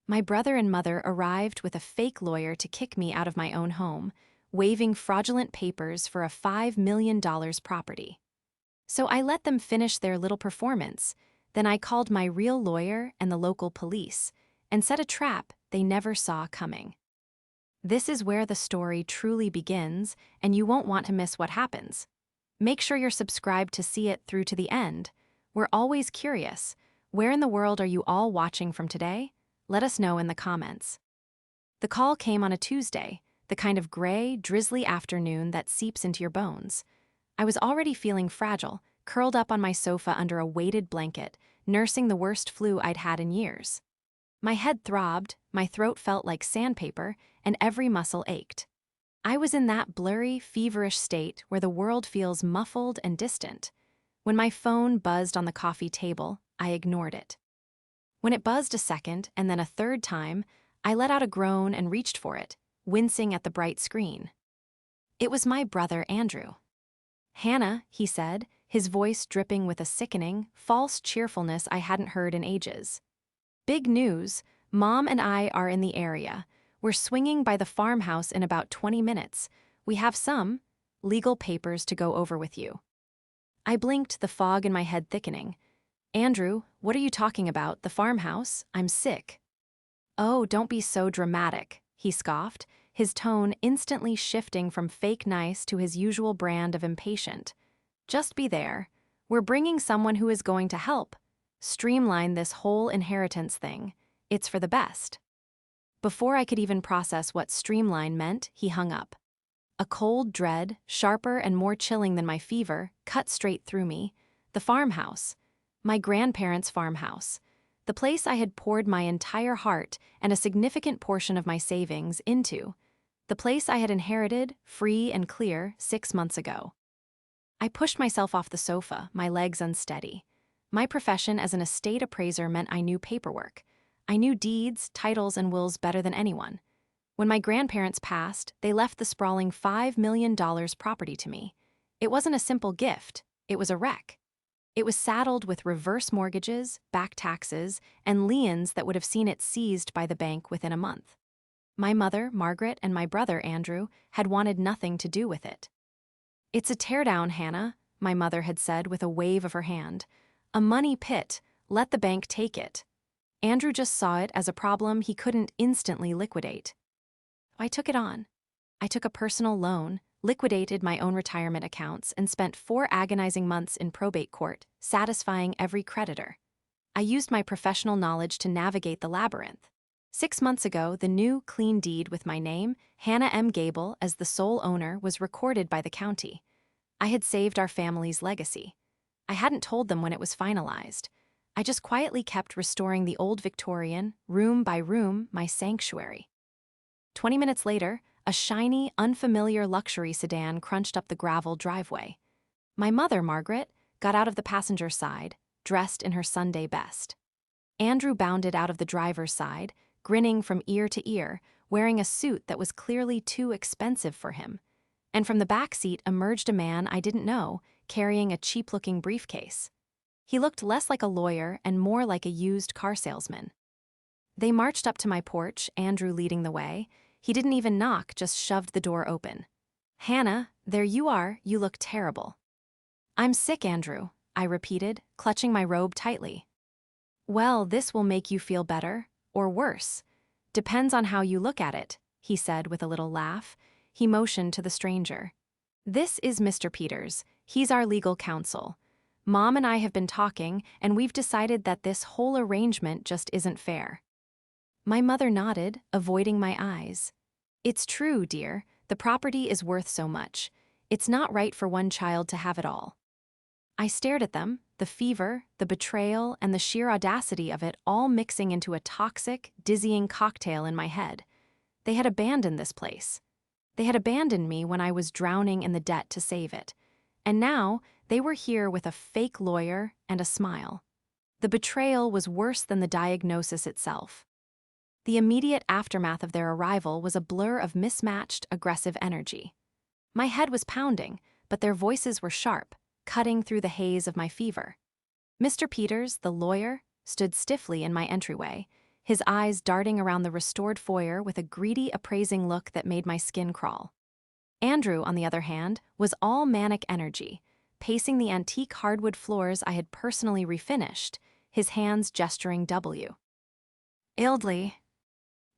My brother and mother arrived with a fake lawyer to kick me out of my own home, waving fraudulent papers for a $5 million property. So I let them finish their little performance. Then I called my real lawyer and the local police and set a trap they never saw coming. This is where the story truly begins, and you won't want to miss what happens. Make sure you're subscribed to see it through to the end. We're always curious. Where in the world are you all watching from today? Let us know in the comments. The call came on a Tuesday, the kind of gray, drizzly afternoon that seeps into your bones. I was already feeling fragile, curled up on my sofa under a weighted blanket, nursing the worst flu I'd had in years. My head throbbed, my throat felt like sandpaper, and every muscle ached. I was in that blurry, feverish state where the world feels muffled and distant. When my phone buzzed on the coffee table, I ignored it. When it buzzed a second and then a third time, I let out a groan and reached for it, wincing at the bright screen. It was my brother Andrew. "Hannah," he said, his voice dripping with a sickening, false cheerfulness I hadn't heard in ages. "Big news, Mom and I are in the area. We're swinging by the farmhouse in about 20 minutes. We have some legal papers to go over with you." I blinked, the fog in my head thickening. "Andrew, what are you talking about? The farmhouse? I'm sick." "Oh, don't be so dramatic," he scoffed, his tone instantly shifting from fake nice to his usual brand of impatient. "Just be there. We're bringing someone who is going to help. Streamline this whole inheritance thing. It's for the best." Before I could even process what streamline meant, he hung up. A cold dread, sharper and more chilling than my fever, cut straight through me. The farmhouse. My grandparents' farmhouse. The place I had poured my entire heart and a significant portion of my savings into. The place I had inherited, free and clear, 6 months ago. I pushed myself off the sofa, my legs unsteady. My profession as an estate appraiser meant I knew paperwork. I knew deeds, titles, and wills better than anyone. When my grandparents passed, they left the sprawling $5 million property to me. It wasn't a simple gift, it was a wreck. It was saddled with reverse mortgages, back taxes, and liens that would have seen it seized by the bank within a month. My mother, Margaret, and my brother, Andrew, had wanted nothing to do with it. "It's a teardown, Hannah," my mother had said with a wave of her hand. "A money pit, let the bank take it." Andrew just saw it as a problem he couldn't instantly liquidate. I took it on. I took a personal loan, liquidated my own retirement accounts, and spent 4 agonizing months in probate court, satisfying every creditor. I used my professional knowledge to navigate the labyrinth. 6 months ago, the new, clean deed with my name, Hannah M. Gable, as the sole owner, was recorded by the county. I had saved our family's legacy. I hadn't told them when it was finalized. I just quietly kept restoring the old Victorian, room by room, my sanctuary. 20 minutes later, a shiny, unfamiliar luxury sedan crunched up the gravel driveway. My mother, Margaret, got out of the passenger side, dressed in her Sunday best. Andrew bounded out of the driver's side, grinning from ear to ear, wearing a suit that was clearly too expensive for him. And from the back seat emerged a man I didn't know, carrying a cheap-looking briefcase. He looked less like a lawyer and more like a used car salesman. They marched up to my porch, Andrew leading the way. He didn't even knock, just shoved the door open. "Hannah, there you are, you look terrible." "I'm sick, Andrew," I repeated, clutching my robe tightly. "Well, this will make you feel better, or worse. Depends on how you look at it," he said with a little laugh. He motioned to the stranger. "This is Mr. Peters. He's our legal counsel. Mom and I have been talking, and we've decided that this whole arrangement just isn't fair." My mother nodded, avoiding my eyes. "It's true, dear. The property is worth so much. It's not right for one child to have it all." I stared at them, the fever, the betrayal, and the sheer audacity of it all mixing into a toxic, dizzying cocktail in my head. They had abandoned this place. They had abandoned me when I was drowning in the debt to save it. And now, they were here with a fake lawyer and a smile. The betrayal was worse than the diagnosis itself. The immediate aftermath of their arrival was a blur of mismatched, aggressive energy. My head was pounding, but their voices were sharp, cutting through the haze of my fever. Mr. Peters, the lawyer, stood stiffly in my entryway, his eyes darting around the restored foyer with a greedy, appraising look that made my skin crawl. Andrew, on the other hand, was all manic energy, pacing the antique hardwood floors I had personally refinished, his hands gesturing W. "Ildley,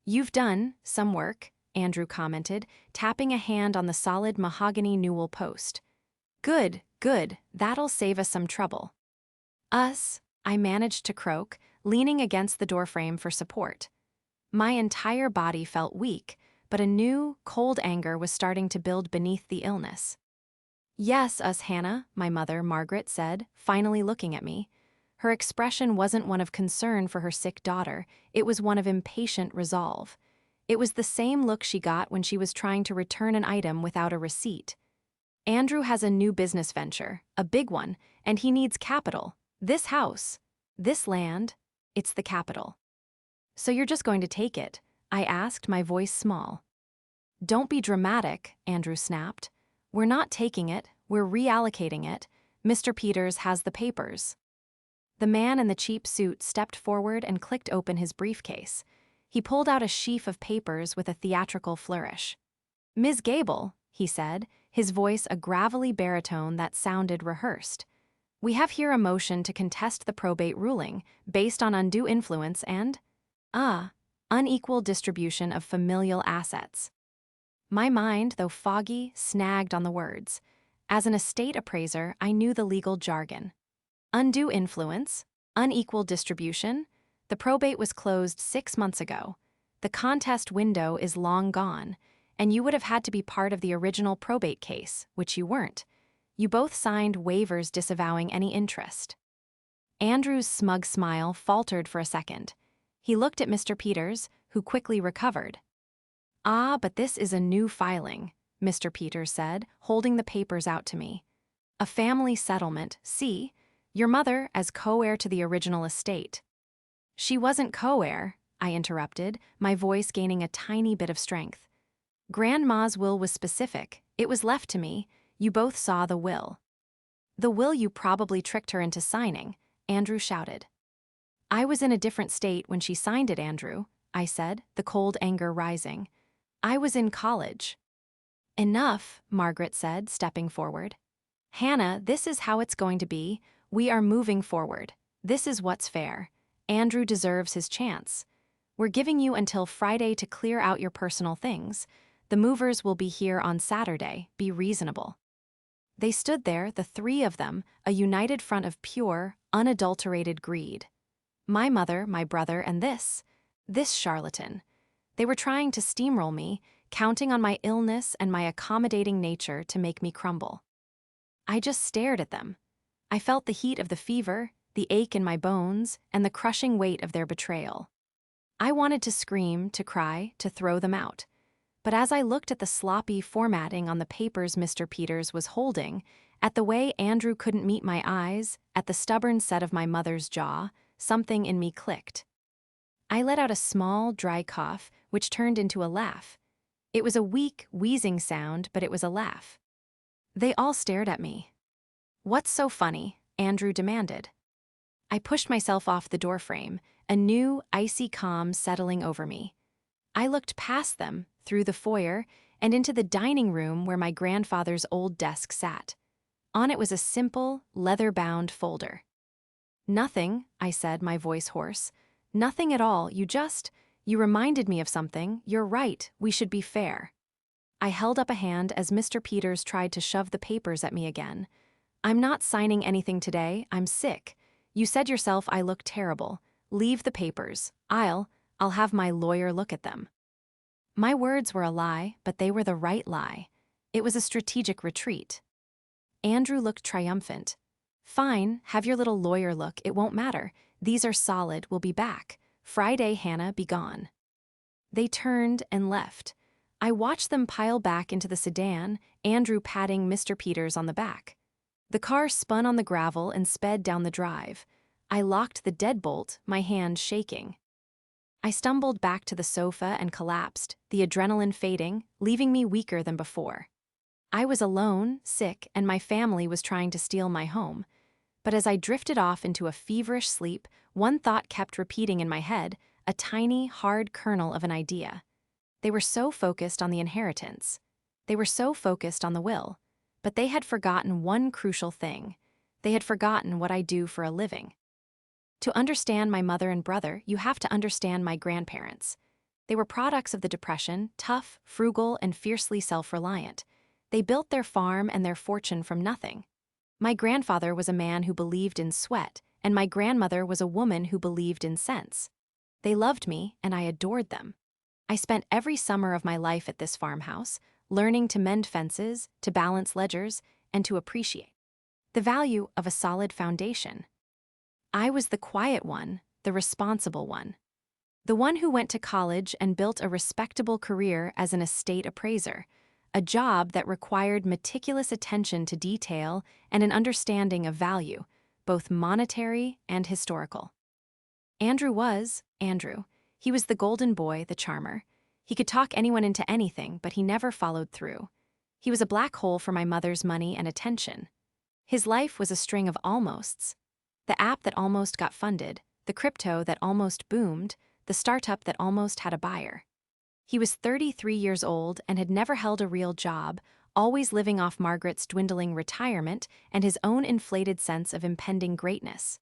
you've done some work," Andrew commented, tapping a hand on the solid mahogany newel post. "Good, good, that'll save us some trouble." "Us," I managed to croak, leaning against the doorframe for support. My entire body felt weak, but a new, cold anger was starting to build beneath the illness. "Yes, us, Hannah," my mother, Margaret, said, finally looking at me. Her expression wasn't one of concern for her sick daughter, it was one of impatient resolve. It was the same look she got when she was trying to return an item without a receipt. "Andrew has a new business venture, a big one, and he needs capital. This house, this land, it's the capital." "So you're just going to take it?" I asked, my voice small. "Don't be dramatic," Andrew snapped. "We're not taking it, we're reallocating it. Mr. Peters has the papers." The man in the cheap suit stepped forward and clicked open his briefcase. He pulled out a sheaf of papers with a theatrical flourish. "Ms. Gable," he said, his voice a gravelly baritone that sounded rehearsed. "We have here a motion to contest the probate ruling, based on undue influence and, unequal distribution of familial assets." My mind, though foggy, snagged on the words. As an estate appraiser, I knew the legal jargon. Undue influence, unequal distribution. The probate was closed 6 months ago. The contest window is long gone, and you would have had to be part of the original probate case, which you weren't. You both signed waivers disavowing any interest. Andrew's smug smile faltered for a second. He looked at Mr. Peters, who quickly recovered. But this is a new filing," Mr. Peters said, holding the papers out to me. "A family settlement, see? Your mother as co-heir to the original estate." "She wasn't co-heir," I interrupted, my voice gaining a tiny bit of strength. "Grandma's will was specific. It was left to me. You both saw the will." "The will you probably tricked her into signing," Andrew shouted. "I was in a different state when she signed it, Andrew," I said, the cold anger rising. "I was in college." "Enough," Margaret said, stepping forward. "Hannah, this is how it's going to be. We are moving forward. This is what's fair. Andrew deserves his chance. We're giving you until Friday to clear out your personal things. The movers will be here on Saturday. Be reasonable." They stood there, the three of them, a united front of pure, unadulterated greed. My mother, my brother, and this charlatan. They were trying to steamroll me, counting on my illness and my accommodating nature to make me crumble. I just stared at them. I felt the heat of the fever, the ache in my bones, and the crushing weight of their betrayal. I wanted to scream, to cry, to throw them out. But as I looked at the sloppy formatting on the papers Mr. Peters was holding, at the way Andrew couldn't meet my eyes, at the stubborn set of my mother's jaw, something in me clicked. I let out a small, dry cough, which turned into a laugh. It was a weak, wheezing sound, but it was a laugh. They all stared at me. "What's so funny?" Andrew demanded. I pushed myself off the doorframe, a new, icy calm settling over me. I looked past them, through the foyer, and into the dining room where my grandfather's old desk sat. On it was a simple, leather-bound folder. "Nothing," I said, my voice hoarse. "Nothing at all, you reminded me of something. You're right, we should be fair." I held up a hand as Mr. Peters tried to shove the papers at me again. "I'm not signing anything today, I'm sick. You said yourself I look terrible. Leave the papers. I'll have my lawyer look at them." My words were a lie, but they were the right lie. It was a strategic retreat. Andrew looked triumphant. "Fine, have your little lawyer look, it won't matter. These are solid, we'll be back. Friday, Hannah, be gone." They turned and left. I watched them pile back into the sedan, Andrew patting Mr. Peters on the back. The car spun on the gravel and sped down the drive. I locked the deadbolt, my hand shaking. I stumbled back to the sofa and collapsed, the adrenaline fading, leaving me weaker than before. I was alone, sick, and my family was trying to steal my home. But as I drifted off into a feverish sleep, one thought kept repeating in my head, a tiny, hard kernel of an idea. They were so focused on the inheritance. They were so focused on the will. But they had forgotten one crucial thing. They had forgotten what I do for a living. To understand my mother and brother, you have to understand my grandparents. They were products of the Depression, tough, frugal, and fiercely self-reliant. They built their farm and their fortune from nothing. My grandfather was a man who believed in sweat, and my grandmother was a woman who believed in sense. They loved me, and I adored them. I spent every summer of my life at this farmhouse, learning to mend fences, to balance ledgers, and to appreciate the value of a solid foundation. I was the quiet one, the responsible one. The one who went to college and built a respectable career as an estate appraiser, a job that required meticulous attention to detail and an understanding of value, both monetary and historical. Andrew. He was the golden boy, the charmer. He could talk anyone into anything, but he never followed through. He was a black hole for my mother's money and attention. His life was a string of almosts. The app that almost got funded, the crypto that almost boomed, the startup that almost had a buyer. He was 33 years old and had never held a real job, always living off Margaret's dwindling retirement and his own inflated sense of impending greatness.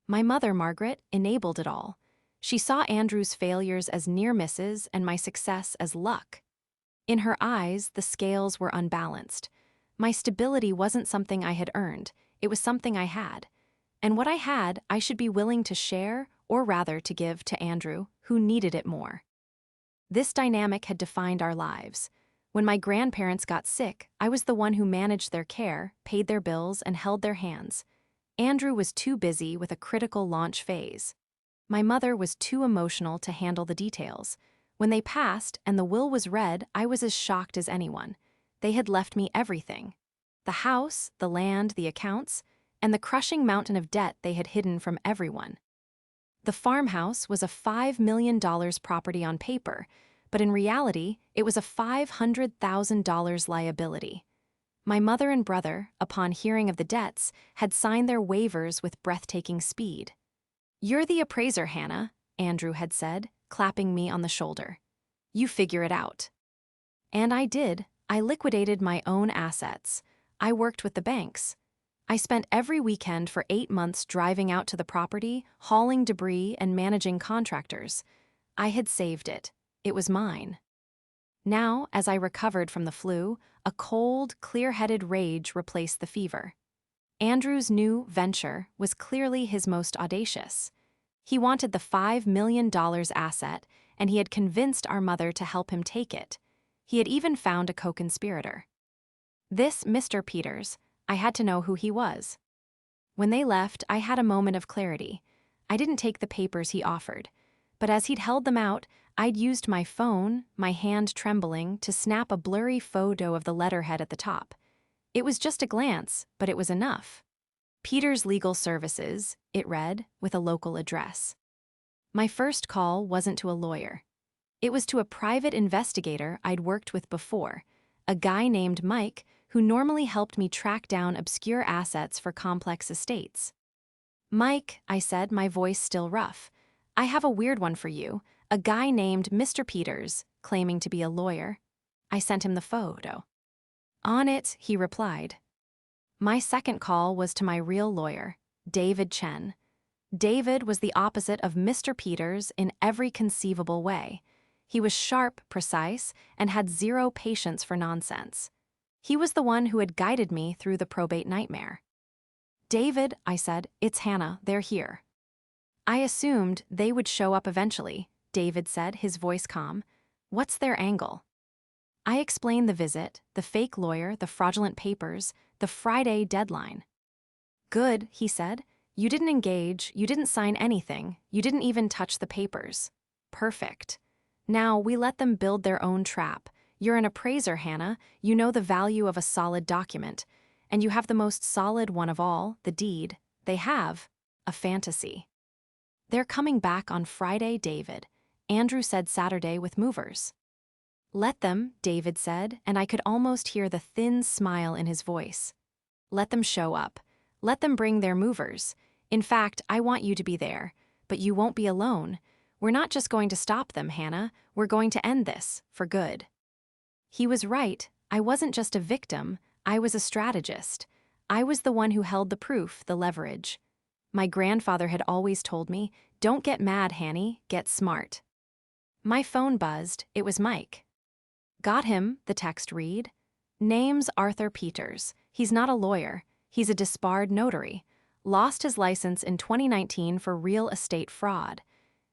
My mother, Margaret, enabled it all. She saw Andrew's failures as near misses and my success as luck. In her eyes, the scales were unbalanced. My stability wasn't something I had earned, it was something I had. And what I had, I should be willing to share, or rather to give to Andrew, who needed it more. This dynamic had defined our lives. When my grandparents got sick, I was the one who managed their care, paid their bills, and held their hands. Andrew was too busy with a critical launch phase. My mother was too emotional to handle the details. When they passed and the will was read, I was as shocked as anyone. They had left me everything. The house, the land, the accounts, and the crushing mountain of debt they had hidden from everyone. The farmhouse was a $5 million property on paper, but in reality, it was a $500,000 liability. My mother and brother, upon hearing of the debts, had signed their waivers with breathtaking speed. "You're the appraiser, Hannah," Andrew had said, clapping me on the shoulder. "You figure it out." And I did. I liquidated my own assets. I worked with the banks. I spent every weekend for 8 months driving out to the property, hauling debris, and managing contractors. I had saved it. It was mine. Now, as I recovered from the flu, a cold, clear-headed rage replaced the fever. Andrew's new venture was clearly his most audacious. He wanted the $5 million asset, and he had convinced our mother to help him take it. He had even found a co-conspirator. This Mr. Peters, I had to know who he was. When they left, I had a moment of clarity. I didn't take the papers he offered, but as he'd held them out, I'd used my phone, my hand trembling, to snap a blurry photo of the letterhead at the top. It was just a glance, but it was enough. Peters Legal Services, it read, with a local address. My first call wasn't to a lawyer. It was to a private investigator I'd worked with before, a guy named Mike who normally helped me track down obscure assets for complex estates. "Mike," I said, my voice still rough, "I have a weird one for you. A guy named Mr. Peters, claiming to be a lawyer." I sent him the photo. "On it," he replied. My second call was to my real lawyer, David Chen. David was the opposite of Mr. Peters in every conceivable way. He was sharp, precise, and had zero patience for nonsense. He was the one who had guided me through the probate nightmare. "David," I said, "it's Hannah, they're here." "I assumed they would show up eventually," David said, his voice calm. "What's their angle?" I explained the visit, the fake lawyer, the fraudulent papers, the Friday deadline. "Good," he said. "You didn't engage, you didn't sign anything, you didn't even touch the papers. Perfect. Now we let them build their own trap. You're an appraiser, Hannah. You know the value of a solid document. And you have the most solid one of all, the deed. They have a fantasy." "They're coming back on Friday, David," Andrew said Saturday with movers. "Let them," David said, and I could almost hear the thin smile in his voice. "Let them show up. Let them bring their movers. In fact, I want you to be there. But you won't be alone. "We're not just going to stop them, Hannah. We're going to end this, for good." He was right. I wasn't just a victim, I was a strategist. I was the one who held the proof, the leverage. My grandfather had always told me, "Don't get mad, Hanny, get smart." My phone buzzed. It was Mike. "Got him," the text read. "Name's Arthur Peters. He's not a lawyer. He's a disbarred notary. Lost his license in 2019 for real estate fraud.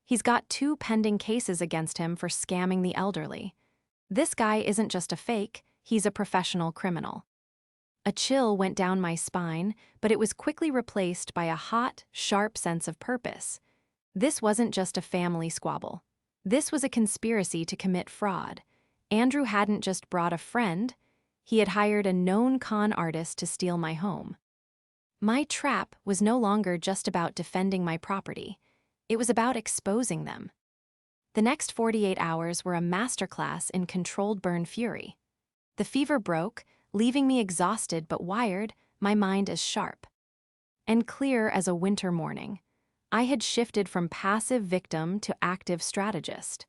He's got 2 pending cases against him for scamming the elderly. This guy isn't just a fake, he's a professional criminal." A chill went down my spine, but it was quickly replaced by a hot, sharp sense of purpose. This wasn't just a family squabble. This was a conspiracy to commit fraud. Andrew hadn't just brought a friend, he had hired a known con artist to steal my home. My trap was no longer just about defending my property. It was about exposing them. The next 48 hours were a masterclass in controlled burn fury. The fever broke, leaving me exhausted but wired, my mind as sharp and clear as a winter morning. I had shifted from passive victim to active strategist.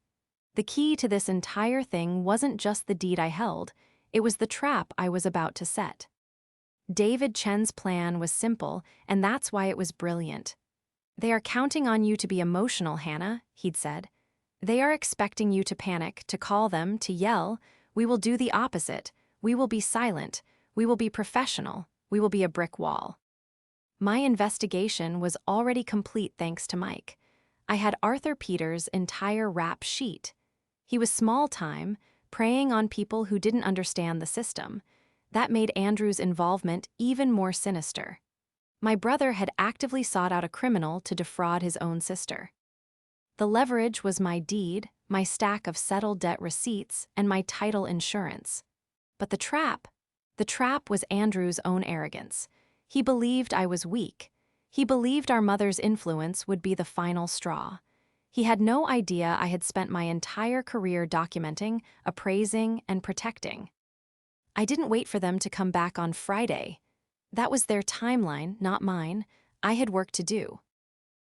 The key to this entire thing wasn't just the deed I held, it was the trap I was about to set. David Chen's plan was simple, and that's why it was brilliant. "They are counting on you to be emotional, Hannah," he'd said. "They are expecting you to panic, to call them, to yell. We will do the opposite. We will be silent. We will be professional. We will be a brick wall." My investigation was already complete thanks to Mike. I had Arthur Peters' entire rap sheet. He was small-time, preying on people who didn't understand the system. That made Andrew's involvement even more sinister. My brother had actively sought out a criminal to defraud his own sister. The leverage was my deed, my stack of settled debt receipts, and my title insurance. But the trap was Andrew's own arrogance. He believed I was weak. He believed our mother's influence would be the final straw. He had no idea I had spent my entire career documenting, appraising, and protecting. I didn't wait for them to come back on Friday. That was their timeline, not mine. I had work to do.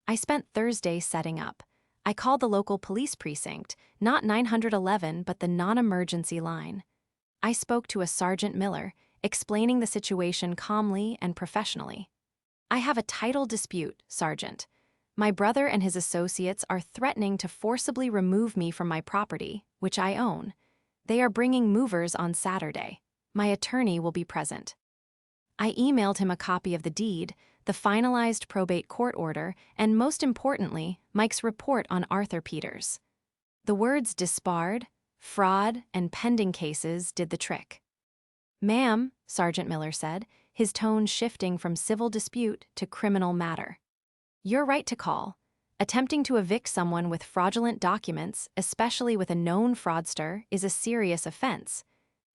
I spent Thursday setting up. I called the local police precinct, not 911, but the non-emergency line. I spoke to a Sergeant Miller, explaining the situation calmly and professionally. "I have a title dispute, Sergeant. My brother and his associates are threatening to forcibly remove me from my property, which I own. They are bringing movers on Saturday. My attorney will be present." I emailed him a copy of the deed, the finalized probate court order, and most importantly, Mike's report on Arthur Peters. The words disbarred, fraud, and pending cases did the trick. "Ma'am," Sergeant Miller said, his tone shifting from civil dispute to criminal matter. "You're right to call. Attempting to evict someone with fraudulent documents, especially with a known fraudster, is a serious offense.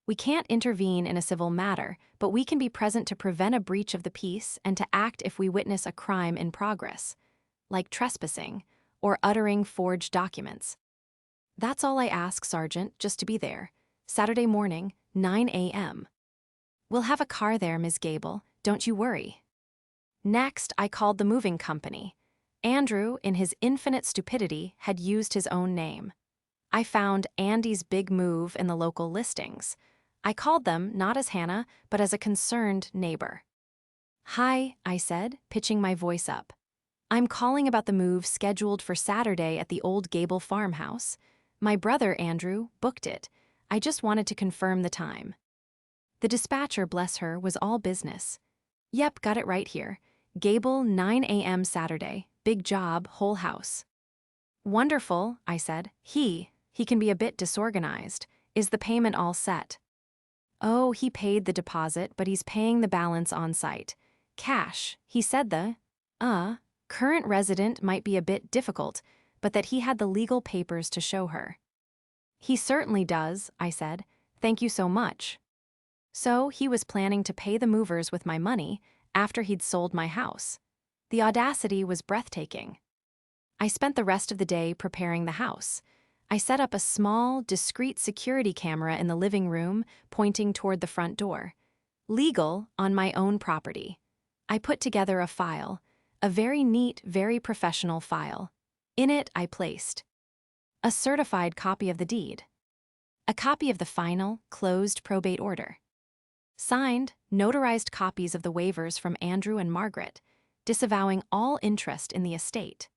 We can't intervene in a civil matter, but we can be present to prevent a breach of the peace and to act if we witness a crime in progress, like trespassing or uttering forged documents. That's all I ask, Sergeant, just to be there. Saturday morning, 9 a.m. We'll have a car there, Ms. Gable, don't you worry." Next, I called the moving company. Andrew, in his infinite stupidity, had used his own name. I found Andy's Big Move in the local listings. I called them not as Hannah, but as a concerned neighbor. "Hi," I said, pitching my voice up. "I'm calling about the move scheduled for Saturday at the old Gable farmhouse. My brother, Andrew, booked it. I just wanted to confirm the time." The dispatcher, bless her, was all business. "Yep, got it right here. Gable, 9 a.m. Saturday. Big job, whole house." "Wonderful," I said. He can be a bit disorganized. Is the payment all set?" "Oh, he paid the deposit, but he's paying the balance on site. Cash. He said the current resident might be a bit difficult, but that he had the legal papers to show her." "He certainly does," I said. "Thank you so much." So he was planning to pay the movers with my money after he'd sold my house. The audacity was breathtaking. I spent the rest of the day preparing the house. I set up a small, discreet security camera in the living room, pointing toward the front door. Legal on my own property. I put together a file, a very neat, very professional file. In it, I placed A certified copy of the deed. A copy of the final, closed probate order. Signed, notarized copies of the waivers from Andrew and Margaret, disavowing all interest in the estate.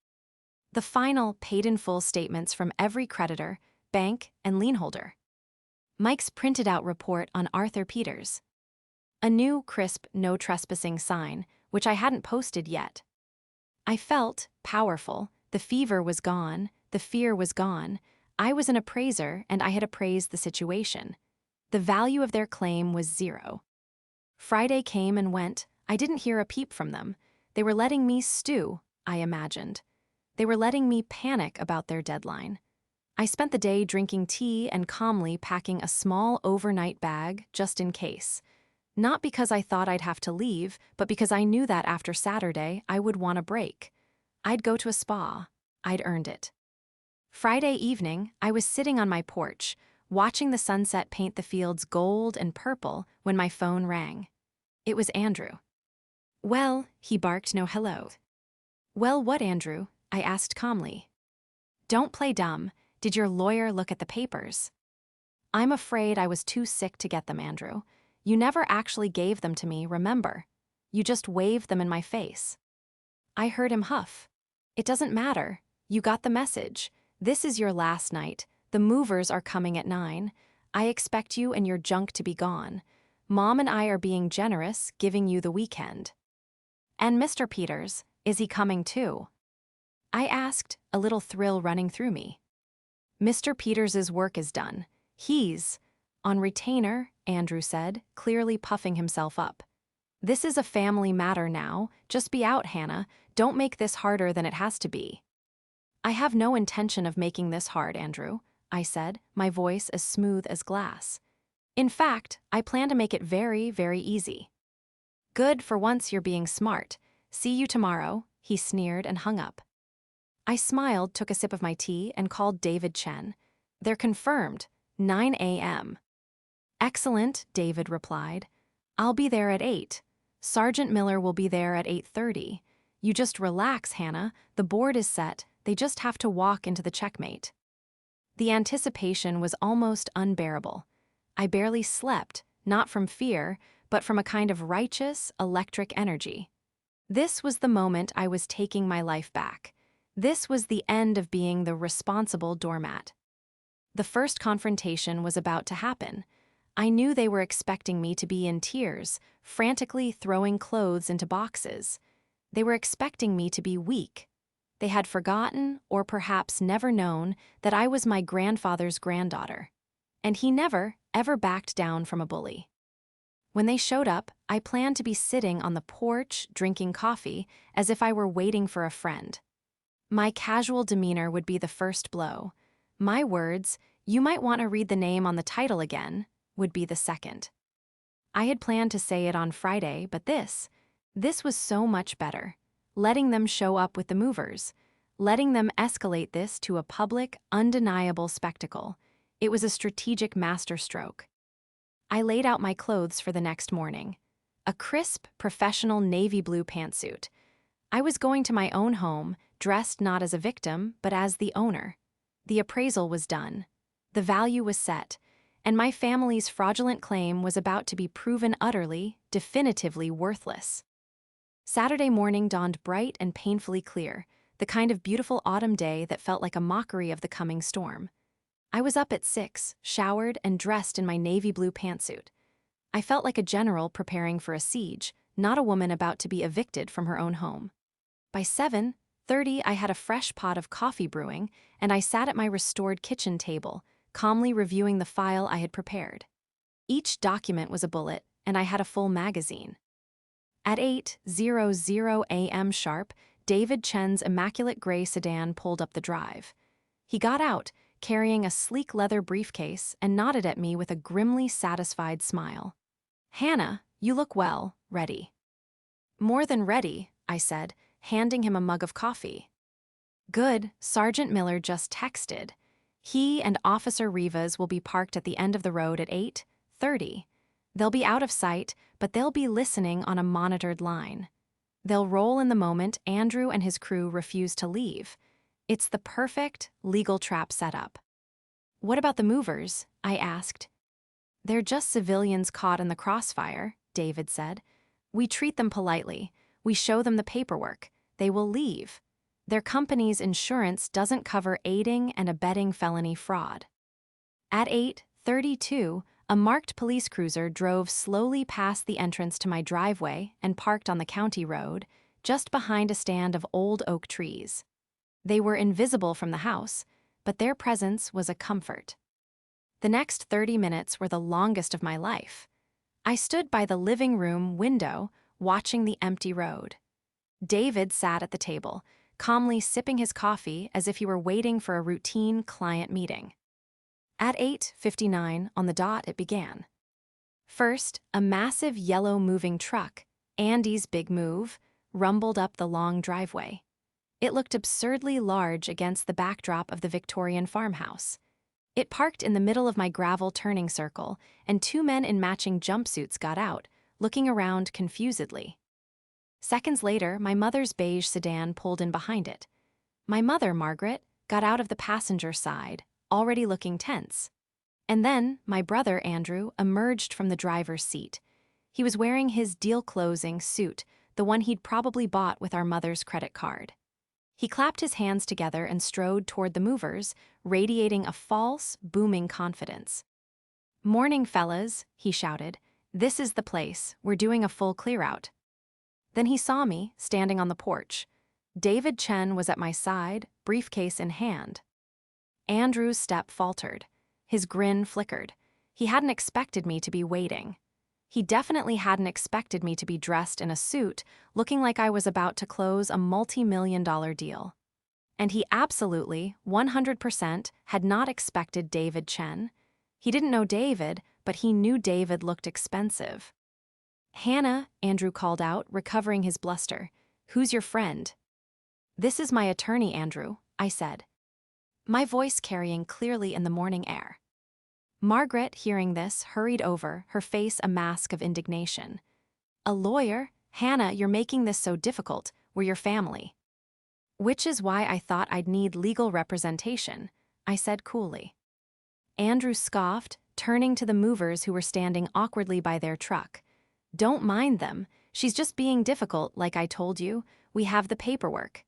The final, paid-in-full statements from every creditor, bank, and lien holder. Mike's printed-out report on Arthur Peters. A new, crisp, no trespassing sign, which I hadn't posted yet. I felt powerful. The fever was gone, the fear was gone. I was an appraiser, and I had appraised the situation. The value of their claim was 0. Friday came and went. I didn't hear a peep from them. They were letting me stew, I imagined. They were letting me panic about their deadline. I spent the day drinking tea and calmly packing a small overnight bag just in case. Not because I thought I'd have to leave, but because I knew that after Saturday I would want a break. I'd go to a spa. I'd earned it. Friday evening, I was sitting on my porch, watching the sunset paint the fields gold and purple when my phone rang. It was Andrew. "Well," he barked, no hello. "Well, what, Andrew?" I asked calmly. "Don't play dumb. Did your lawyer look at the papers?" "I'm afraid I was too sick to get them, Andrew. You never actually gave them to me, remember? You just waved them in my face." I heard him huff. "It doesn't matter. You got the message. This is your last night. The movers are coming at 9. I expect you and your junk to be gone. Mom and I are being generous, giving you the weekend." "And Mr. Peters, is he coming too?" I asked, a little thrill running through me. "Mr. Peters's work is done. He's on retainer," Andrew said, clearly puffing himself up. "This is a family matter now. Just be out, Hannah. Don't make this harder than it has to be." "I have no intention of making this hard, Andrew," I said, my voice as smooth as glass. "In fact, I plan to make it very, very easy." "Good, for once you're being smart. See you tomorrow," he sneered and hung up. I smiled, took a sip of my tea, and called David Chen. "They're confirmed. 9 a.m. "Excellent," David replied. "I'll be there at 8. Sergeant Miller will be there at 8:30. You just relax, Hannah. The board is set. They just have to walk into the checkmate." The anticipation was almost unbearable. I barely slept, not from fear, but from a kind of righteous, electric energy. This was the moment I was taking my life back. This was the end of being the responsible doormat. The first confrontation was about to happen. I knew they were expecting me to be in tears, frantically throwing clothes into boxes. They were expecting me to be weak. They had forgotten, or perhaps never known, that I was my grandfather's granddaughter. And he never, ever backed down from a bully. When they showed up, I planned to be sitting on the porch, drinking coffee, as if I were waiting for a friend. My casual demeanor would be the first blow. My words, "You might want to read the name on the title again," would be the second. I had planned to say it on Friday, but this was so much better. Letting them show up with the movers. Letting them escalate this to a public, undeniable spectacle. It was a strategic masterstroke. I laid out my clothes for the next morning. A crisp, professional navy blue pantsuit. I was going to my own home, dressed not as a victim, but as the owner. The appraisal was done. The value was set, and my family's fraudulent claim was about to be proven utterly, definitively worthless. Saturday morning dawned bright and painfully clear, the kind of beautiful autumn day that felt like a mockery of the coming storm. I was up at 6, showered and dressed in my navy blue pantsuit. I felt like a general preparing for a siege, not a woman about to be evicted from her own home. By 7:30, I had a fresh pot of coffee brewing, and I sat at my restored kitchen table, calmly reviewing the file I had prepared. Each document was a bullet, and I had a full magazine. At 8:00 a.m. sharp, David Chen's immaculate gray sedan pulled up the drive. He got out, carrying a sleek leather briefcase, and nodded at me with a grimly satisfied smile. "Hannah, you look well, ready." "More than ready," I said, handing him a mug of coffee. "Good, Sergeant Miller just texted. He and Officer Rivas will be parked at the end of the road at 8:30. They'll be out of sight, but they'll be listening on a monitored line. They'll roll in the moment Andrew and his crew refuse to leave. It's the perfect legal trap setup. What about the movers? I asked. They're just civilians caught in the crossfire, David said. We treat them politely. We show them the paperwork. They will leave. Their company's insurance doesn't cover aiding and abetting felony fraud. At 8:32, a marked police cruiser drove slowly past the entrance to my driveway and parked on the county road, just behind a stand of old oak trees. They were invisible from the house, but their presence was a comfort. The next 30 minutes were the longest of my life. I stood by the living room window, watching the empty road. David sat at the table, calmly sipping his coffee as if he were waiting for a routine client meeting. At 8:59 on the dot, it began. First, a massive yellow moving truck, Andy's big move, rumbled up the long driveway. It looked absurdly large against the backdrop of the Victorian farmhouse. It parked in the middle of my gravel turning circle, and two men in matching jumpsuits got out, looking around confusedly. Seconds later, my mother's beige sedan pulled in behind it. My mother, Margaret, got out of the passenger side, already looking tense. And then, my brother, Andrew, emerged from the driver's seat. He was wearing his deal-closing suit, the one he'd probably bought with our mother's credit card. He clapped his hands together and strode toward the movers, radiating a false, booming confidence. "Morning, fellas," he shouted. "This is the place. We're doing a full clear-out." Then he saw me, standing on the porch. David Chen was at my side, briefcase in hand. Andrew's step faltered. His grin flickered. He hadn't expected me to be waiting. He definitely hadn't expected me to be dressed in a suit, looking like I was about to close a multi-million-dollar deal. And he absolutely, 100%, had not expected David Chen. He didn't know David, but he knew David looked expensive. "Hannah," Andrew called out, recovering his bluster. "Who's your friend?" "This is my attorney, Andrew," I said, my voice carrying clearly in the morning air. Margaret, hearing this, hurried over, her face a mask of indignation. "A lawyer? Hannah, you're making this so difficult. We're your family." "Which is why I thought I'd need legal representation," I said coolly. Andrew scoffed, turning to the movers who were standing awkwardly by their truck. "Don't mind them. She's just being difficult, like I told you. We have the paperwork."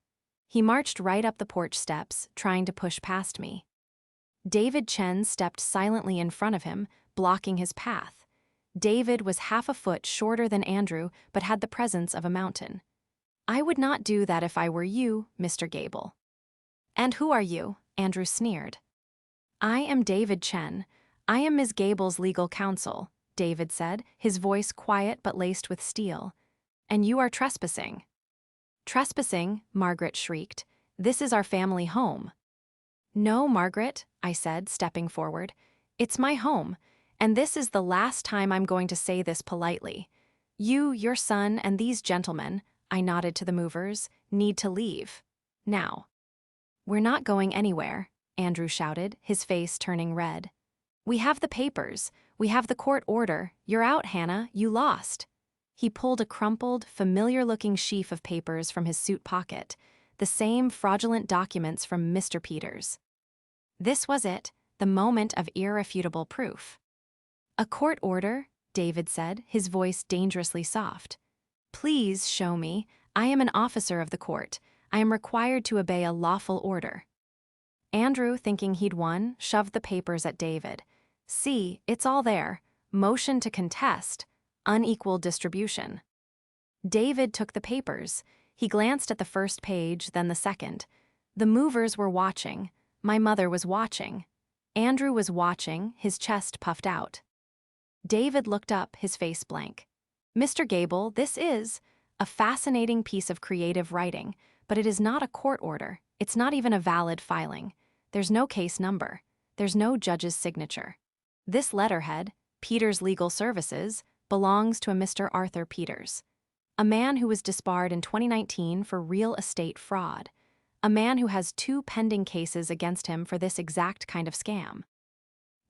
He marched right up the porch steps, trying to push past me. David Chen stepped silently in front of him, blocking his path. David was half a foot shorter than Andrew, but had the presence of a mountain. "I would not do that if I were you, Mr. Gable." "And who are you?" Andrew sneered. "I am David Chen. I am Ms. Gable's legal counsel," David said, his voice quiet but laced with steel. "And you are trespassing." "Trespassing?" Margaret shrieked. "This is our family home." "No, Margaret," I said, stepping forward. "It's my home, and this is the last time I'm going to say this politely. You, your son, and these gentlemen," I nodded to the movers, "need to leave. Now." "We're not going anywhere," Andrew shouted, his face turning red. "We have the papers. We have the court order. You're out, Hannah. You lost." He pulled a crumpled, familiar-looking sheaf of papers from his suit pocket, the same fraudulent documents from Mr. Peters. This was it, the moment of irrefutable proof. "A court order?" David said, his voice dangerously soft. "Please show me. I am an officer of the court. I am required to obey a lawful order." Andrew, thinking he'd won, shoved the papers at David. "See, it's all there. Motion to contest. Unequal distribution." David took the papers. He glanced at the first page, then the second. The movers were watching. My mother was watching. Andrew was watching, his chest puffed out. David looked up, his face blank. "Mr. Gable, this is a fascinating piece of creative writing, but it is not a court order. It's not even a valid filing. There's no case number. There's no judge's signature. This letterhead, Peters Legal Services, belongs to a Mr. Arthur Peters, a man who was disbarred in 2019 for real estate fraud, a man who has 2 pending cases against him for this exact kind of scam."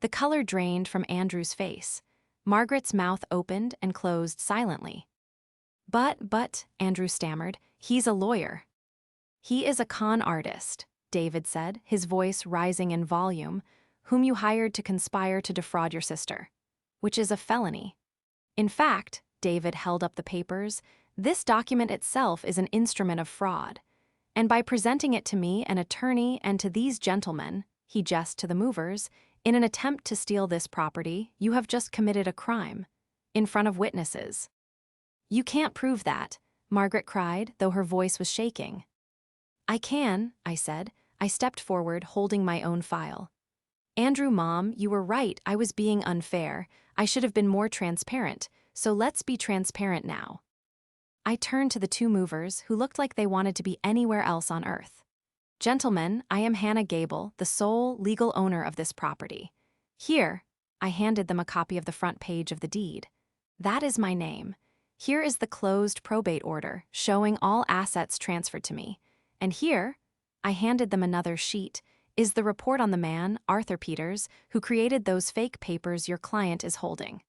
The color drained from Andrew's face. Margaret's mouth opened and closed silently. But, Andrew stammered, "he's a lawyer." "He is a con artist," David said, his voice rising in volume, "whom you hired to conspire to defraud your sister, which is a felony. In fact," David held up the papers, "this document itself is an instrument of fraud. And by presenting it to me, an attorney, and to these gentlemen," he gestured to the movers, "in an attempt to steal this property, you have just committed a crime. In front of witnesses." "You can't prove that," Margaret cried, though her voice was shaking. "I can," I said. I stepped forward, holding my own file. "Andrew, Mom, you were right, I was being unfair. I should have been more transparent, so let's be transparent now." I turned to the two movers, who looked like they wanted to be anywhere else on earth. "Gentlemen, I am Hannah Gable, the sole legal owner of this property. Here," I handed them a copy of the front page of the deed. "That is my name. Here is the closed probate order, showing all assets transferred to me. And here," I handed them another sheet, "is the report on the man, Arthur Peters, who created those fake papers your client is holding."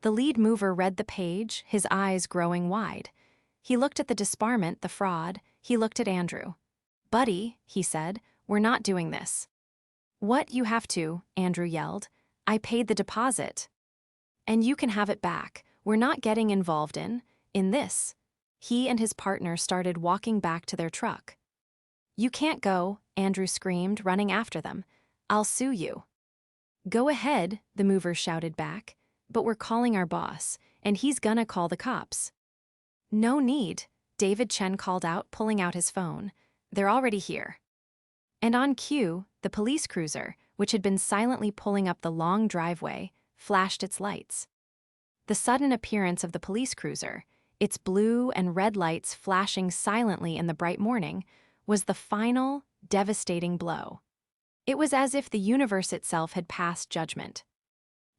The lead mover read the page, his eyes growing wide. He looked at the disbarment, the fraud. He looked at Andrew. "Buddy," he said, "we're not doing this." "What, you have to?" Andrew yelled. "I paid the deposit. And you can have it back. We're not getting involved in this." He and his partner started walking back to their truck. "You can't go," Andrew screamed, running after them. "I'll sue you." "Go ahead," the movers shouted back. "But we're calling our boss, and he's gonna call the cops." "No need," David Chen called out, pulling out his phone. "They're already here." And on cue, the police cruiser, which had been silently pulling up the long driveway, flashed its lights. The sudden appearance of the police cruiser, its blue and red lights flashing silently in the bright morning, was the final, devastating blow. It was as if the universe itself had passed judgment.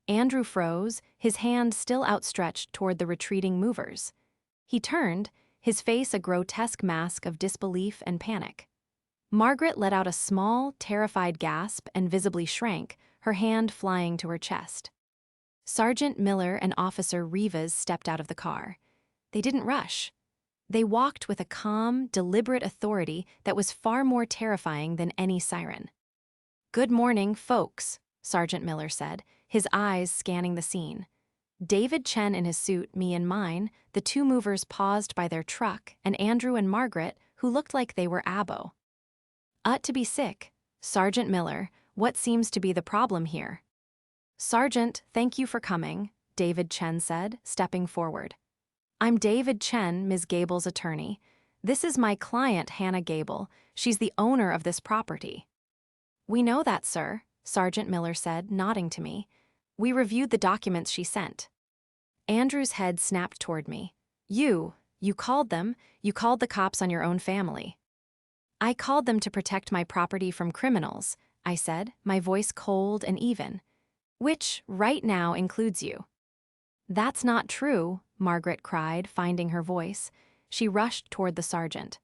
Andrew froze, his hand still outstretched toward the retreating movers. He turned, his face a grotesque mask of disbelief and panic. Margaret let out a small, terrified gasp and visibly shrank, her hand flying to her chest. Sergeant Miller and Officer Rivas stepped out of the car. They didn't rush. They walked with a calm, deliberate authority that was far more terrifying than any siren. "Good morning, folks," Sergeant Miller said, his eyes scanning the scene. David Chen in his suit, me in mine, the two movers paused by their truck, and Andrew and Margaret, who looked like they were abo. To be sick. Sergeant Miller, what seems to be the problem here?" "Sergeant, thank you for coming," David Chen said, stepping forward. "I'm David Chen, Ms. Gable's attorney. This is my client, Hannah Gable. She's the owner of this property." "We know that, sir," Sergeant Miller said, nodding to me. "We reviewed the documents she sent." Andrew's head snapped toward me. You called them. You called the cops on your own family." "I called them to protect my property from criminals," I said, my voice cold and even. "Which, right now, includes you." "That's not true," Margaret cried, finding her voice. She rushed toward the sergeant.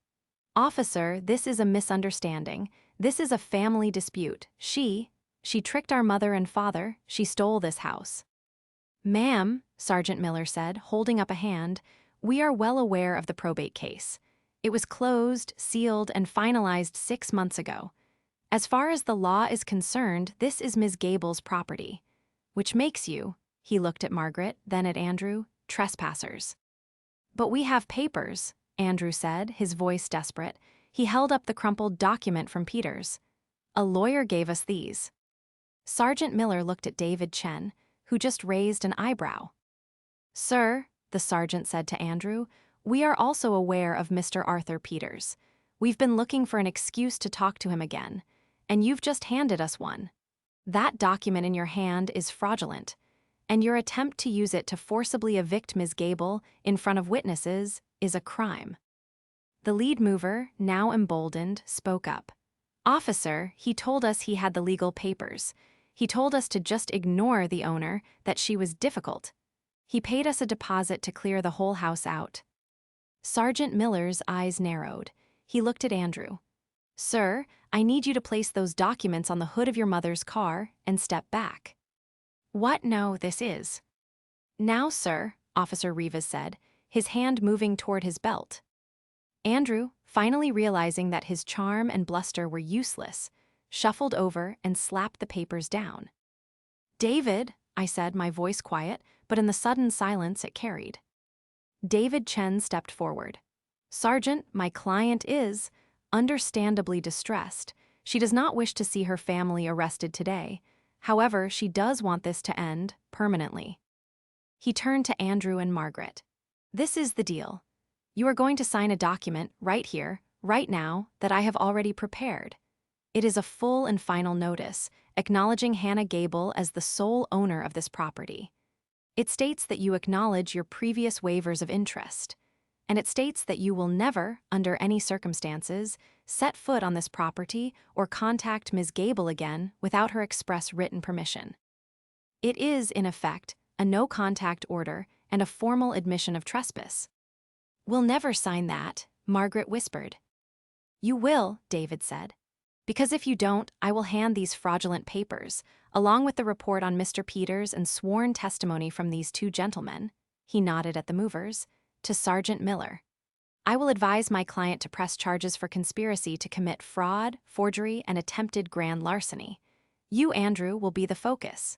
"Officer, this is a misunderstanding. This is a family dispute. She tricked our mother and father. She stole this house." "Ma'am," Sergeant Miller said, holding up a hand, "we are well aware of the probate case. It was closed, sealed, and finalized 6 months ago. As far as the law is concerned, this is Ms. Gable's property. Which makes you," he looked at Margaret, then at Andrew, "trespassers." "But we have papers," Andrew said, his voice desperate. He held up the crumpled document from Peters. "A lawyer gave us these." Sergeant Miller looked at David Chen, who just raised an eyebrow. "Sir," the sergeant said to Andrew, "we are also aware of Mr. Arthur Peters. We've been looking for an excuse to talk to him again, and you've just handed us one. That document in your hand is fraudulent, and your attempt to use it to forcibly evict Ms. Gable in front of witnesses is a crime." The lead mover, now emboldened, spoke up. "Officer, he told us he had the legal papers. He told us to just ignore the owner, that she was difficult. He paid us a deposit to clear the whole house out." Sergeant Miller's eyes narrowed. He looked at Andrew. "Sir, I need you to place those documents on the hood of your mother's car and step back." "What? No, this is." "Now, sir," Officer Rivas said, his hand moving toward his belt. "Andrew, finally realizing that his charm and bluster were useless, shuffled over and slapped the papers down. "David," I said, my voice quiet, but in the sudden silence it carried. David Chen stepped forward. "Sergeant, my client is understandably distressed. She does not wish to see her family arrested today. However, she does want this to end permanently." He turned to Andrew and Margaret. "This is the deal. You are going to sign a document right here, right now, that I have already prepared. It is a full and final notice, acknowledging Hannah Gable as the sole owner of this property. It states that you acknowledge your previous waivers of interest, and it states that you will never, under any circumstances, set foot on this property or contact Ms. Gable again without her express written permission. It is, in effect, a no-contact order and a formal admission of trespass." "We'll never sign that," Margaret whispered. "You will," David said. "Because if you don't, I will hand these fraudulent papers, along with the report on Mr. Peters and sworn testimony from these two gentlemen," he nodded at the movers, "to Sergeant Miller. I will advise my client to press charges for conspiracy to commit fraud, forgery, and attempted grand larceny. You, Andrew, will be the focus.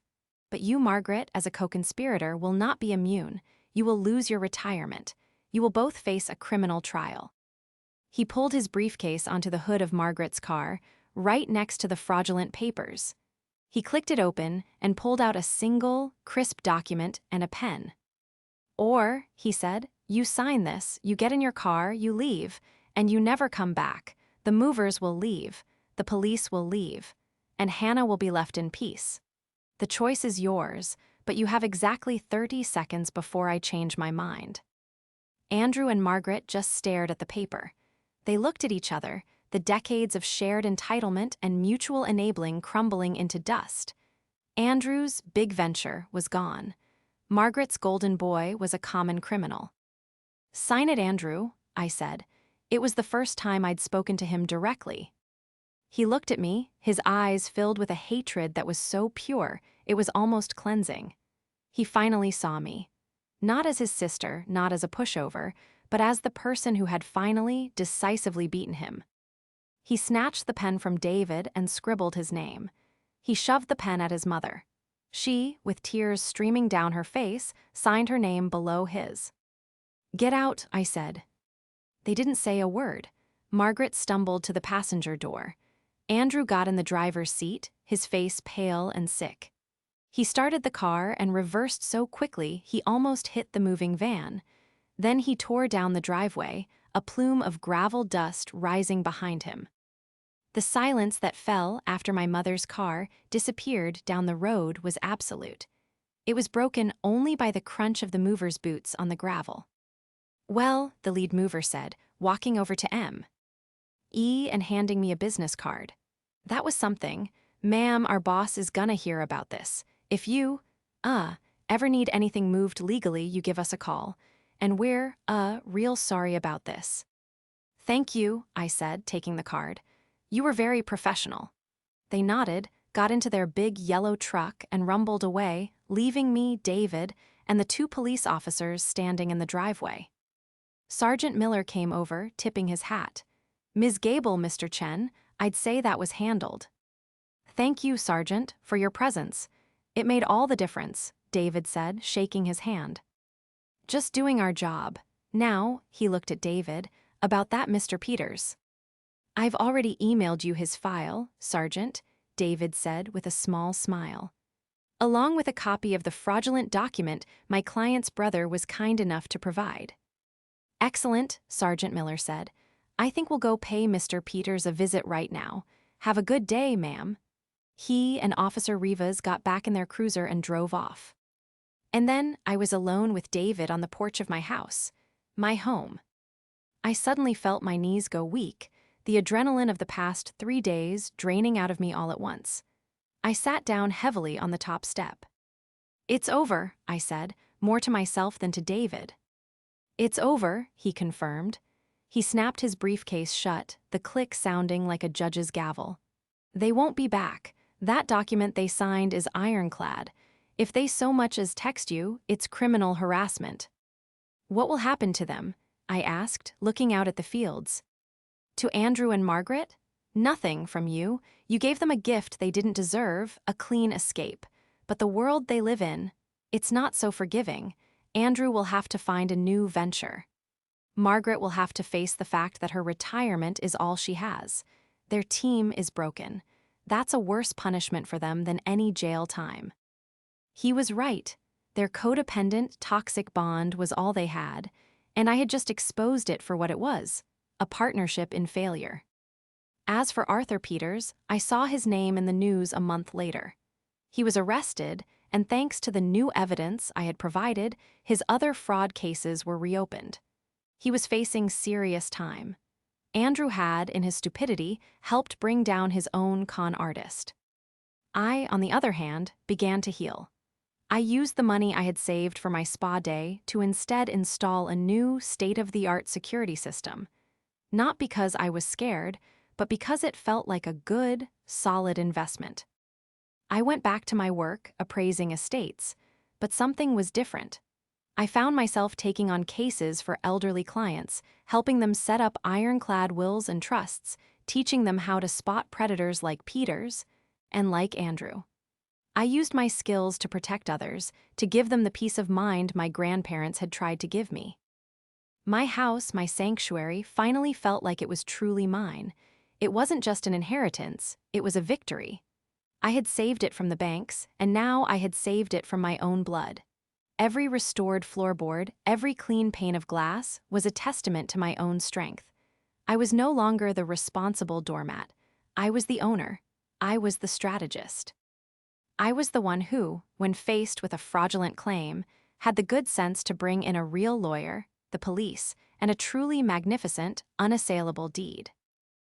But you, Margaret, as a co-conspirator, will not be immune. You will lose your retirement. You will both face a criminal trial." He pulled his briefcase onto the hood of Margaret's car, right next to the fraudulent papers. He clicked it open and pulled out a single, crisp document and a pen. "Or," he said, "you sign this, you get in your car, you leave, and you never come back. The movers will leave, the police will leave, and Hannah will be left in peace. The choice is yours, but you have exactly 30 seconds before I change my mind." Andrew and Margaret just stared at the paper. They looked at each other, the decades of shared entitlement and mutual enabling crumbling into dust. Andrew's big venture was gone. Margaret's golden boy was a common criminal. "Sign it, Andrew," I said. It was the first time I'd spoken to him directly. He looked at me, his eyes filled with a hatred that was so pure, it was almost cleansing. He finally saw me. Not as his sister, not as a pushover, but as the person who had finally, decisively beaten him. He snatched the pen from David and scribbled his name. He shoved the pen at his mother. She, with tears streaming down her face, signed her name below his. "Get out," I said. They didn't say a word. Margaret stumbled to the passenger door. Andrew got in the driver's seat, his face pale and sick. He started the car and reversed so quickly he almost hit the moving van. Then he tore down the driveway, a plume of gravel dust rising behind him. The silence that fell after my mother's car disappeared down the road was absolute. It was broken only by the crunch of the mover's boots on the gravel. "Well," the lead mover said, walking over to M.E. and handing me a business card. "That was something. Ma'am, our boss is gonna hear about this. If you, ever need anything moved legally, you give us a call. And we're, real sorry about this." "Thank you," I said, taking the card. "You were very professional." They nodded, got into their big yellow truck, and rumbled away, leaving me, David, and the two police officers standing in the driveway. Sergeant Miller came over, tipping his hat. "Ms. Gable, Mr. Chen, I'd say that was handled." "Thank you, Sergeant, for your presence. It made all the difference," David said, shaking his hand. "Just doing our job. Now," he looked at David, "about that Mr. Peters." "I've already emailed you his file, Sergeant," David said with a small smile. "Along with a copy of the fraudulent document my client's brother was kind enough to provide." "Excellent," Sergeant Miller said. "I think we'll go pay Mr. Peters a visit right now. Have a good day, ma'am." He and Officer Rivas got back in their cruiser and drove off. And then I was alone with David on the porch of my house, my home. I suddenly felt my knees go weak, the adrenaline of the past 3 days draining out of me all at once. I sat down heavily on the top step. "It's over," I said, more to myself than to David. "It's over," he confirmed. He snapped his briefcase shut, the click sounding like a judge's gavel. "They won't be back. That document they signed is ironclad. If they so much as text you, it's criminal harassment." "What will happen to them?" I asked, looking out at the fields. To Andrew and Margaret? Nothing from you. You gave them a gift they didn't deserve, a clean escape. But the world they live in, it's not so forgiving. Andrew will have to find a new venture. Margaret will have to face the fact that her retirement is all she has. Their team is broken. That's a worse punishment for them than any jail time. He was right. Their codependent, toxic bond was all they had, and I had just exposed it for what it was, a partnership in failure. As for Arthur Peters, I saw his name in the news a month later. He was arrested, and thanks to the new evidence I had provided, his other fraud cases were reopened. He was facing serious time. Andrew had, in his stupidity, helped bring down his own con artist. I, on the other hand, began to heal. I used the money I had saved for my spa day to instead install a new, state-of-the-art security system. Not because I was scared, but because it felt like a good, solid investment. I went back to my work, appraising estates, but something was different. I found myself taking on cases for elderly clients, helping them set up ironclad wills and trusts, teaching them how to spot predators like Peters and like Andrew. I used my skills to protect others, to give them the peace of mind my grandparents had tried to give me. My house, my sanctuary, finally felt like it was truly mine. It wasn't just an inheritance, it was a victory. I had saved it from the banks, and now I had saved it from my own blood. Every restored floorboard, every clean pane of glass was a testament to my own strength. I was no longer the responsible doormat. I was the owner. I was the strategist. I was the one who, when faced with a fraudulent claim, had the good sense to bring in a real lawyer, the police, and a truly magnificent, unassailable deed.